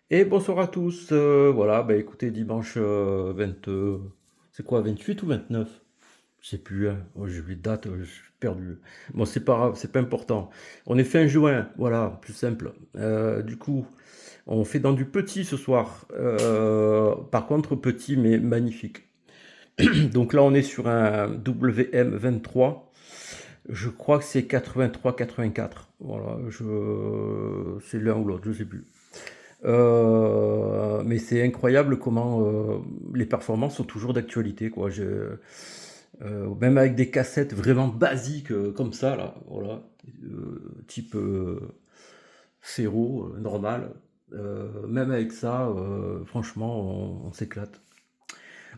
Et bonsoir à tous. Voilà, bah écoutez, dimanche 20, c'est quoi, 28 ou 29? Je sais plus, hein. Oh, j'ai oublié de date, je suis perdu. Bon, c'est pas grave, c'est pas important. On est fin juin, voilà, plus simple. Du coup, on fait dans du petit ce soir. Par contre, petit mais magnifique. Donc là, on est sur un WM23. Je crois que c'est 83-84. Voilà, c'est l'un ou l'autre, je sais plus. Mais c'est incroyable comment les performances sont toujours d'actualité, quoi. Même avec des cassettes vraiment basiques comme ça, là, voilà, type Zero, normal. Même avec ça, franchement, on s'éclate.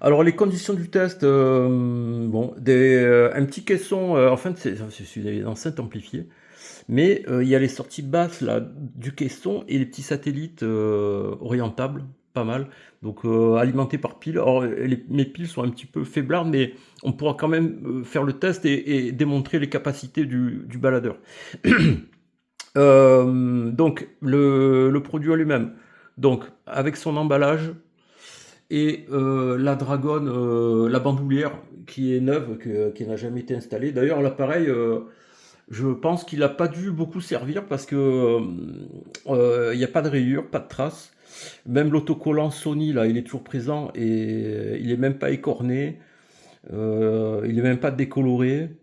Alors les conditions du test, bon, un petit caisson, en fait c'est des enceintes amplifiées, mais il y a les sorties basses là, du caisson et les petits satellites orientables, pas mal, donc alimentés par piles. Alors mes piles sont un petit peu faiblardes, mais on pourra quand même faire le test et démontrer les capacités du baladeur. Donc le produit en lui-même, donc avec son emballage, et la Dragon, la bandoulière qui est neuve, qui n'a jamais été installée. D'ailleurs, l'appareil, je pense qu'il n'a pas dû beaucoup servir parce que il n'y a pas de rayures, pas de traces. Même l'autocollant Sony, là, il est toujours présent et il n'est même pas écorné. Il n'est même pas décoloré.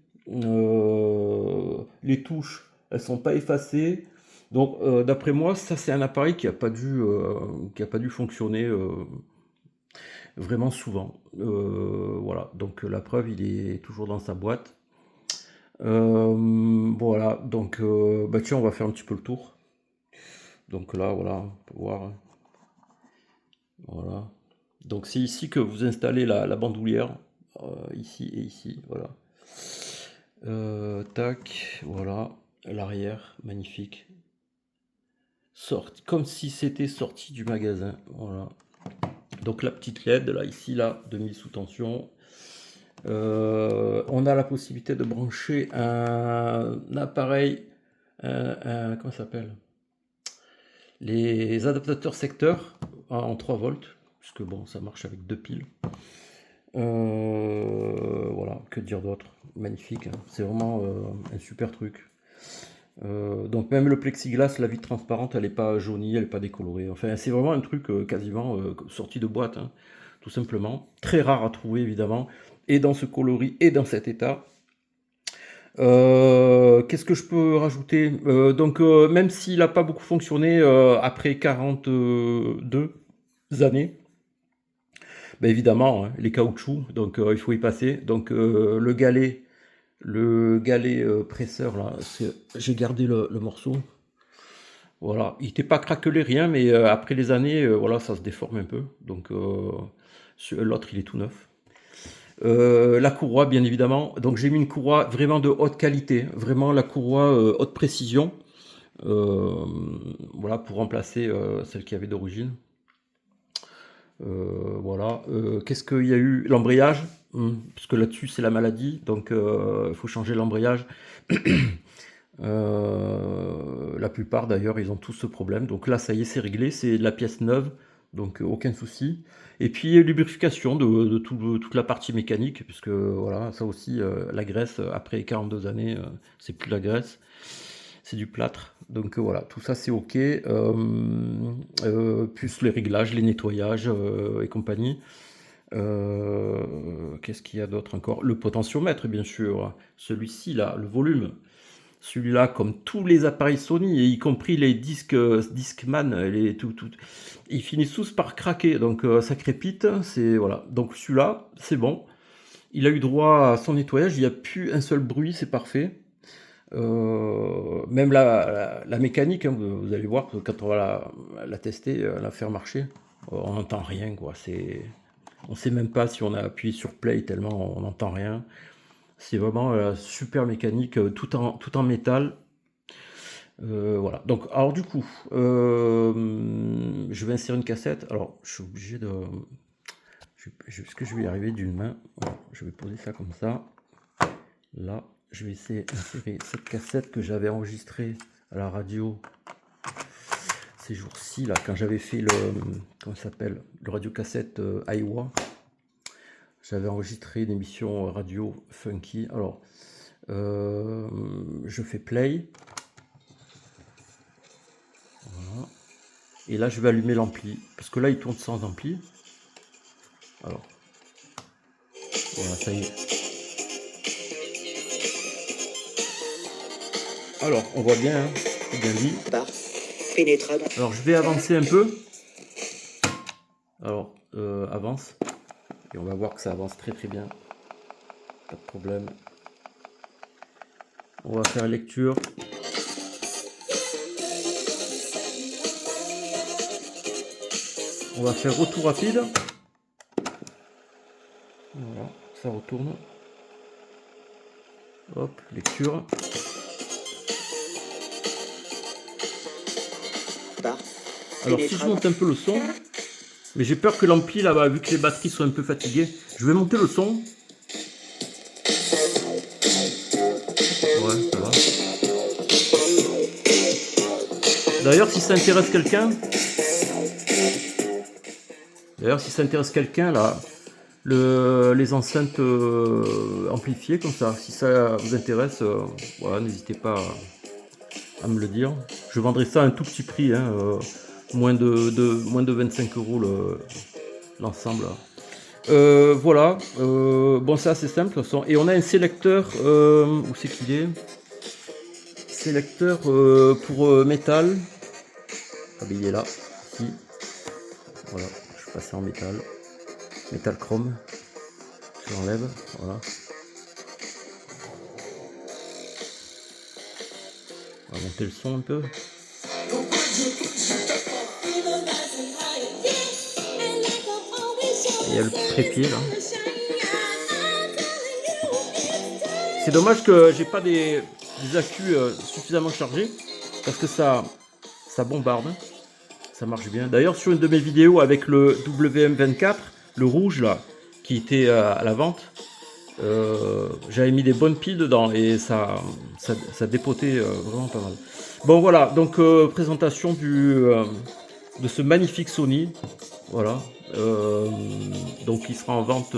Les touches, elles sont pas effacées. Donc, d'après moi, ça c'est un appareil qui a pas dû fonctionner vraiment souvent. Voilà, donc la preuve, il est toujours dans sa boîte. Voilà, donc bah tiens, on va faire un petit peu le tour. Donc là, voilà, on peut voir, hein. Voilà. Donc c'est ici que vous installez la bandoulière, ici et ici, voilà. Tac, voilà, l'arrière, magnifique. Sorti, comme si c'était sorti du magasin, voilà. Donc la petite LED, là, ici, là, 2000 sous tension. On a la possibilité de brancher un appareil, comment ça s'appelle? Les adaptateurs secteurs en 3 volts, puisque bon, ça marche avec deux piles. Voilà, que dire d'autre? Magnifique, hein. C'est vraiment un super truc. Donc même le plexiglas, la vitre transparente, elle n'est pas jaunie, elle n'est pas décolorée. Enfin, c'est vraiment un truc quasiment sorti de boîte, hein, tout simplement. Très rare à trouver, évidemment, et dans ce coloris et dans cet état. Qu'est-ce que je peux rajouter? Donc, même s'il n'a pas beaucoup fonctionné après 42 années, ben évidemment, hein, les caoutchoucs, donc il faut y passer. Donc, le galet presseur, là, j'ai gardé le morceau. Voilà, il n'était pas craquelé, rien, mais après les années, voilà, ça se déforme un peu. Donc, l'autre, il est tout neuf. La courroie, bien évidemment. Donc j'ai mis une courroie vraiment de haute qualité, vraiment la courroie haute précision, euh, voilà, pour remplacer celle qu'il y avait d'origine. Voilà. Qu'est-ce qu'il y a eu? L'embrayage, parce que là-dessus c'est la maladie, donc il faut changer l'embrayage. La plupart d'ailleurs, ils ont tous ce problème. Donc là, ça y est, c'est réglé, c'est de la pièce neuve, donc aucun souci. Et puis lubrification de toute la partie mécanique, puisque voilà, ça aussi, la graisse, après 42 années, c'est plus la graisse, c'est du plâtre. Donc voilà, tout ça c'est ok. Plus les réglages, les nettoyages et compagnie. Qu'est-ce qu'il y a d'autre encore? Le potentiomètre, bien sûr. Celui-ci là, le volume. Celui-là, comme tous les appareils Sony, et y compris les disques Discman, ils finissent tous par craquer. Donc ça crépite, c'est voilà. Donc celui-là, c'est bon. Il a eu droit à son nettoyage, il n'y a plus un seul bruit, c'est parfait. Même la mécanique, hein, vous allez voir, quand on va la tester, la faire marcher, on n'entend rien, quoi. On ne sait même pas si on a appuyé sur play tellement on n'entend rien. C'est vraiment super mécanique, tout en métal. Voilà. Donc, alors du coup, je vais insérer une cassette. Alors, je suis obligé de. Est-ce que je vais y arriver d'une main? Voilà, je vais poser ça comme ça. Là, je vais essayer d'insérer cette cassette que j'avais enregistrée à la radio. ces jours-ci, là, quand j'avais fait le, comment ça s'appelle, le radiocassette Iowa, j'avais enregistré une émission radio funky. Alors, je fais play. Voilà. Et là, je vais allumer l'ampli, parce que là, il tourne sans ampli. Alors, voilà, ça y est. Alors, on voit bien, hein, c'est bien dit. Alors, je vais avancer un peu. Alors, avance. Et on va voir que ça avance très très bien. Pas de problème. On va faire lecture. On va faire retour rapide. Voilà, ça retourne. Hop, lecture. Alors si je monte un peu le son, mais j'ai peur que l'ampli là-bas, vu que les batteries sont un peu fatiguées, je vais monter le son. Ouais, ça va. D'ailleurs, si ça intéresse quelqu'un, là, les enceintes amplifiées comme ça, si ça vous intéresse, voilà, n'hésitez pas à me le dire. Je vendrai ça à un tout petit prix, hein, moins de 25 € l'ensemble. Voilà, bon, c'est assez simple de toute façon. Et on a un sélecteur, où c'est qu'il est? Sélecteur pour métal. Ah ben il est là, ici. Voilà, je vais passer en métal. Métal chrome. Je l'enlève, voilà. On va monter le son un peu. Il y a le trépied là. C'est dommage que j'ai pas des accus suffisamment chargés parce que ça bombarde, ça marche bien. D'ailleurs sur une de mes vidéos avec le WM24, le rouge là, qui était à la vente, j'avais mis des bonnes piles dedans et ça dépotait vraiment pas mal. Bon voilà, donc présentation de ce magnifique Sony, voilà. Donc il sera en vente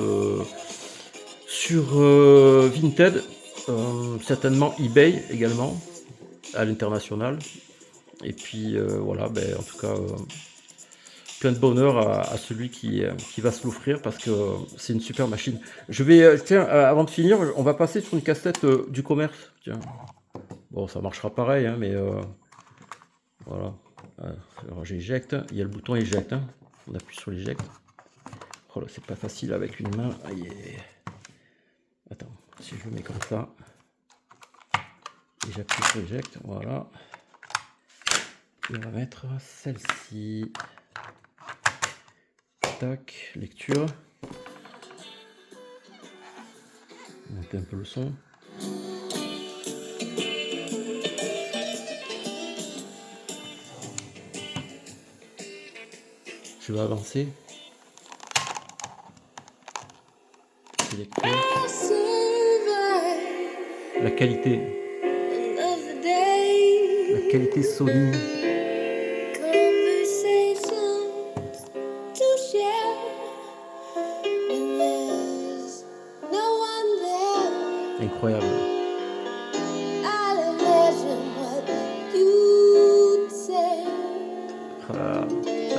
sur Vinted, certainement eBay également à l'international. Et puis voilà, ben, en tout cas plein de bonheur à celui qui va se l'offrir parce que c'est une super machine. Je vais, tiens, avant de finir, on va passer sur une cassette du commerce. Tiens. Bon, ça marchera pareil, hein, mais voilà. Alors j'éjecte, il y a le bouton éjecte, hein. On appuie sur l'éjecte. Oh là, c'est pas facile avec une main. Aïe. Attends, si je le mets comme ça, et j'appuie sur éjecte, voilà. Et on va mettre celle-ci. Tac, lecture. Monter un peu le son. Je vais avancer. Sélecteur. La qualité Sony. Incroyable.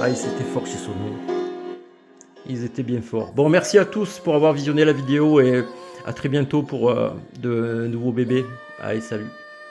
Ah, ils étaient forts chez Sony. Ils étaient bien forts. Bon, merci à tous pour avoir visionné la vidéo et à très bientôt pour de nouveaux bébés. Allez, salut.